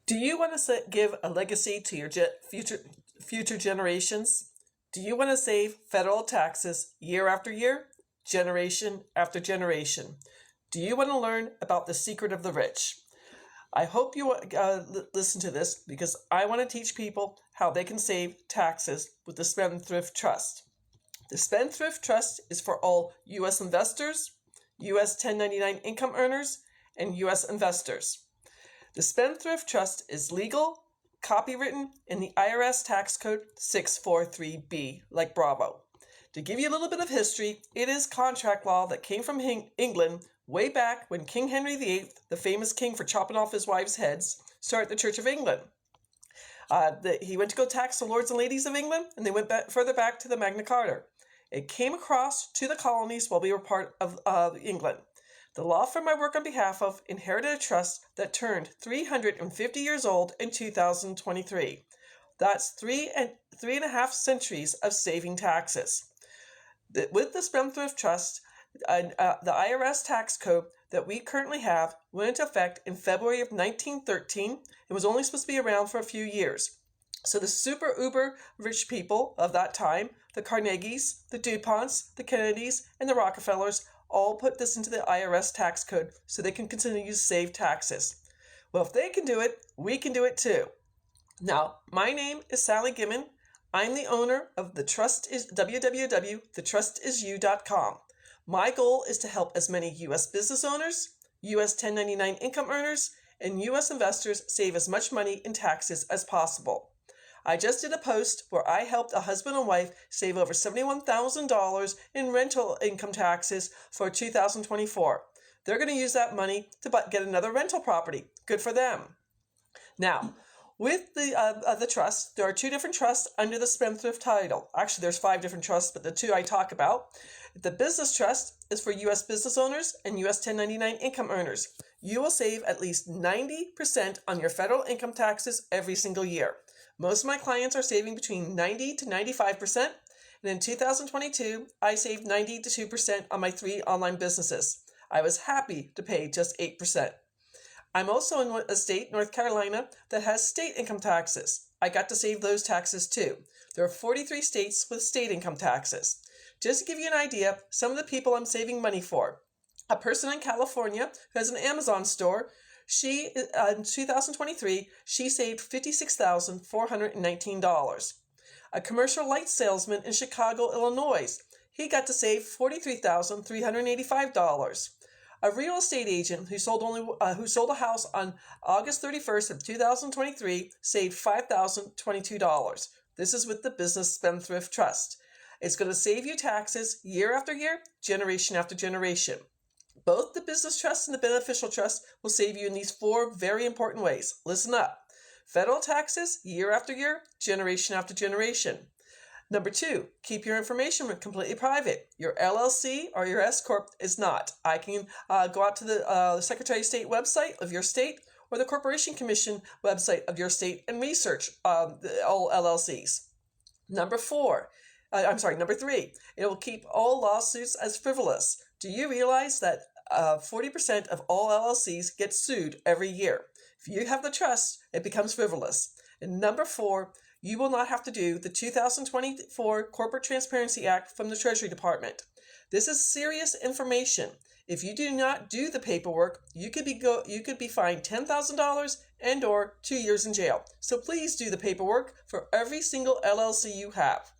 Do you want to give a legacy to your future generations? Do you want to save federal taxes year after year, generation after generation? Do you want to learn about the secret of the rich? I hope you listen to this because I want to teach people how they can save taxes with the Spendthrift Trust. The Spendthrift Trust is for all U.S. investors, U.S. 1099 income earners, and U.S. investors. The Spendthrift Trust is legal, copywritten in the IRS Tax Code 643B, like Bravo. To give you a little bit of history, it is contract law that came from England way back when King Henry VIII, the famous king for chopping off his wives' heads, started the Church of England. He went to go tax the lords and ladies of England, and they went further back to the Magna Carta. It came across to the colonies while we were part of England. The law firm I work on behalf of inherited a trust that turned 350 years old in 2023. That's three and a half centuries of saving taxes. With the Spendthrift Trust, the IRS Tax Code that we currently have went into effect in February of 1913. It was only supposed to be around for a few years. So the super uber rich people of that time, the Carnegies, the DuPonts, the Kennedys, and the Rockefellers, all put this into the IRS tax code so they can continue to save taxes. Well, if they can do it, we can do it too. Now, my name is Sally Gimmon. I'm the owner of the Trust is www.thetrustisyou.com. My goal is to help as many U.S. business owners, U.S. 1099 income earners, and U.S. investors save as much money in taxes as possible. I just did a post where I helped a husband and wife save over $71,000 in rental income taxes for 2024. They're going to use that money to get another rental property. Good for them. Now, with the trust, there are two different trusts under the Spendthrift title. Actually, there's 5 different trusts, but the 2 I talk about. The business trust is for U.S. business owners and U.S. 1099 income earners. You will save at least 90% on your federal income taxes every single year. Most of my clients are saving between 90 to 95%, and in 2022, I saved 92% on my 3 online businesses. I was happy to pay just 8%. I'm also in a state, North Carolina, that has state income taxes. I got to save those taxes too. There are 43 states with state income taxes. Just to give you an idea, some of the people I'm saving money for. A person in California who has an Amazon store, in 2023, she saved $56,419. A commercial light salesman in Chicago, Illinois, he got to save $43,385. A real estate agent who sold a house on August 31st of 2023 saved $5,022. This is with the Business Spendthrift Trust. It's going to save you taxes year after year, generation after generation. Both the business trust and the beneficial trust will save you in these 4 very important ways. Listen up. Federal taxes year after year, generation after generation. Number 2, keep your information completely private. Your LLC or your S Corp is not. I can go out to the Secretary of State website of your state or the Corporation Commission website of your state and research all LLCs. Number 3, it will keep all lawsuits as frivolous. Do you realize that 40% of all LLCs get sued every year? If you have the trust, it becomes frivolous. And number 4, you will not have to do the 2024 Corporate Transparency Act from the Treasury Department. This is serious information. If you do not do the paperwork, you could be fined $10,000 and or 2 years in jail. So please do the paperwork for every single LLC you have.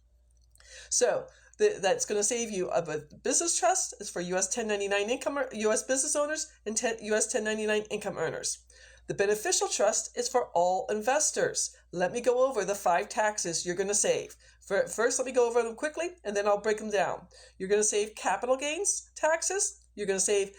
So that's going to save you a business trust is for U.S. 1099 income, U.S. business owners, and U.S. 1099 income earners. The beneficial trust is for all investors. Let me go over the 5 taxes you're going to save. First, let me go over them quickly, and then I'll break them down. You're going to save capital gains taxes. You're going to save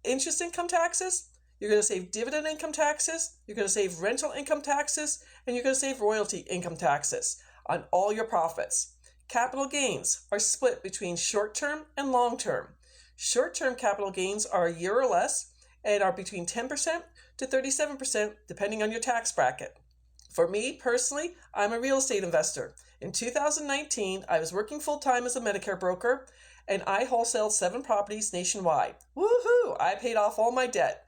interest income taxes. You're going to save dividend income taxes. You're going to save rental income taxes, and you're going to save royalty income taxes on all your profits. Capital gains are split between short-term and long-term. Short-term capital gains are a year or less and are between 10% to 37% depending on your tax bracket. For me personally, I'm a real estate investor. In 2019, I was working full-time as a Medicare broker and I wholesaled 7 properties nationwide. Woohoo! I paid off all my debt.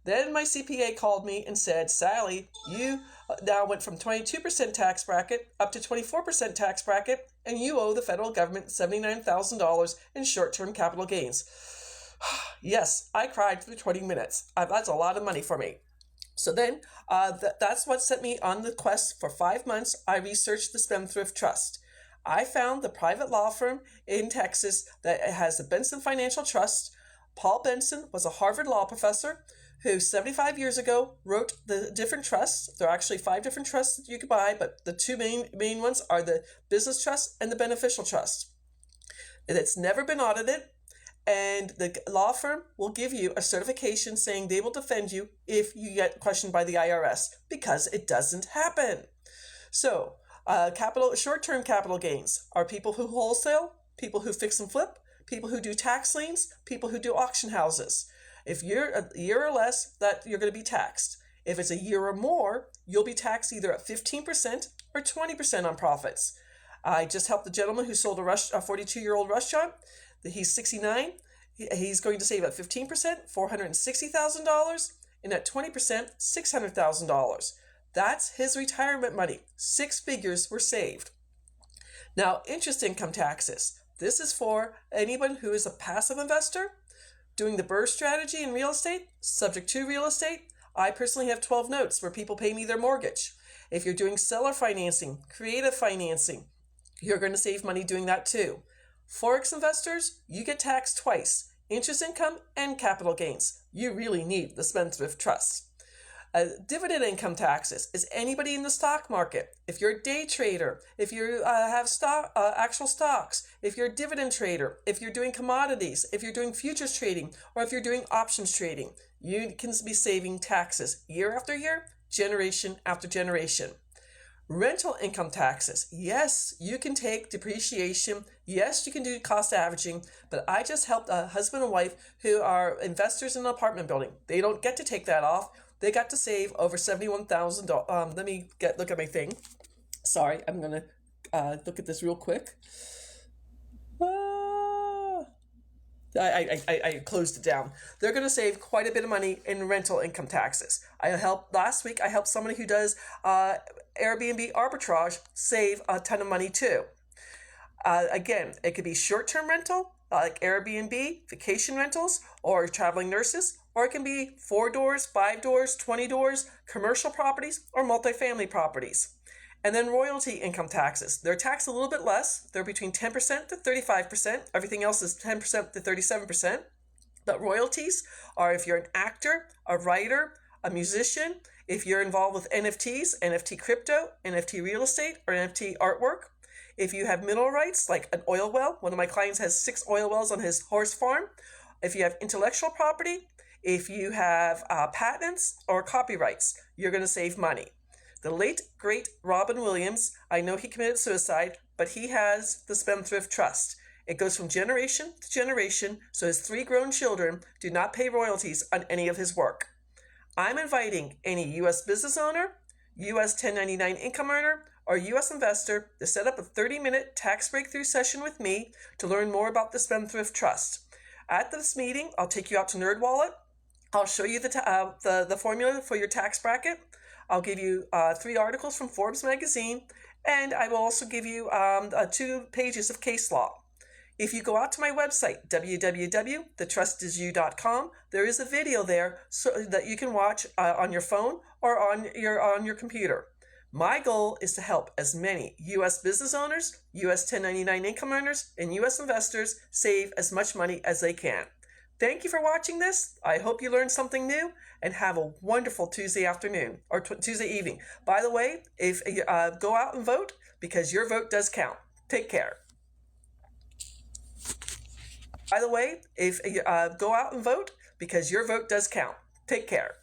Then my CPA called me and said, Sally, you now went from 22% tax bracket up to 24% tax bracket, and you owe the federal government $79,000 in short-term capital gains. Yes, I cried for 20 minutes. That's a lot of money for me. So then that's what set me on the quest. For 5 months. I researched the Spendthrift Trust. I found the private law firm in Texas that has the Benson Financial Trust. Paul Benson was a Harvard law professor who 75 years ago wrote the different trusts. There are actually 5 different trusts that you could buy, but the 2 main ones are the business trust and the beneficial trust. It's never been audited, and the law firm will give you a certification saying they will defend you if you get questioned by the IRS, because it doesn't happen. So, short-term capital gains are people who wholesale, people who fix and flip, people who do tax liens, people who do auction houses. If you're a year or less, that you're going to be taxed. If it's a year or more, you'll be taxed either at 15% or 20% on profits. I just helped the gentleman who sold a 42-year-old restaurant. He's 69. He's going to save at 15%, $460,000, and at 20%, $600,000. That's his retirement money. 6 figures were saved. Now, interest income taxes. This is for anyone who is a passive investor, doing the BRRRR strategy in real estate, subject to real estate. I personally have 12 notes where people pay me their mortgage. If you're doing seller financing, creative financing, you're going to save money doing that too. Forex investors, you get taxed twice, interest income and capital gains. You really need the Spendthrift Trust. Dividend income taxes is anybody in the stock market. If you're a day trader, if you have actual stocks, if you're a dividend trader, if you're doing commodities, if you're doing futures trading, or if you're doing options trading, you can be saving taxes year after year, generation after generation. Rental income taxes. Yes, you can take depreciation. Yes, you can do cost averaging, but I just helped a husband and wife who are investors in an apartment building. They don't get to take that off. They got to save over $71,000. Let me look at my thing. Sorry, I'm going to look at this real quick. I closed it down. They're going to save quite a bit of money in rental income taxes. Last week, I helped somebody who does Airbnb arbitrage save a ton of money too. Again, it could be short-term rental, like Airbnb, vacation rentals, or traveling nurses, or it can be 4 doors, 5 doors, 20 doors, commercial properties, or multifamily properties. And then royalty income taxes. They're taxed a little bit less. They're between 10% to 35%. Everything else is 10% to 37%. But royalties are if you're an actor, a writer, a musician, if you're involved with NFTs, NFT crypto, NFT real estate, or NFT artwork. If you have mineral rights, like an oil well. One of my clients has 6 oil wells on his horse farm. If you have intellectual property, if you have patents or copyrights, you're going to save money. The late, great Robin Williams, I know he committed suicide, but he has the Spendthrift Trust. It goes from generation to generation, so his 3 grown children do not pay royalties on any of his work. I'm inviting any U.S. business owner, U.S. 1099 income earner, or U.S. investor to set up a 30-minute tax breakthrough session with me to learn more about the Spendthrift Trust. At this meeting, I'll take you out to NerdWallet. I'll show you the formula for your tax bracket. I'll give you 3 articles from Forbes magazine, and I will also give you 2 pages of case law. If you go out to my website, www.thetrustisyou.com, there is a video there so that you can watch on your phone or on your computer. My goal is to help as many U.S. business owners, U.S. 1099 income earners, and U.S. investors save as much money as they can. Thank you for watching this. I hope you learned something new, and have a wonderful Tuesday afternoon or Tuesday evening. By the way, if go out and vote, because your vote does count. Take care. By the way, if go out and vote, because your vote does count. Take care.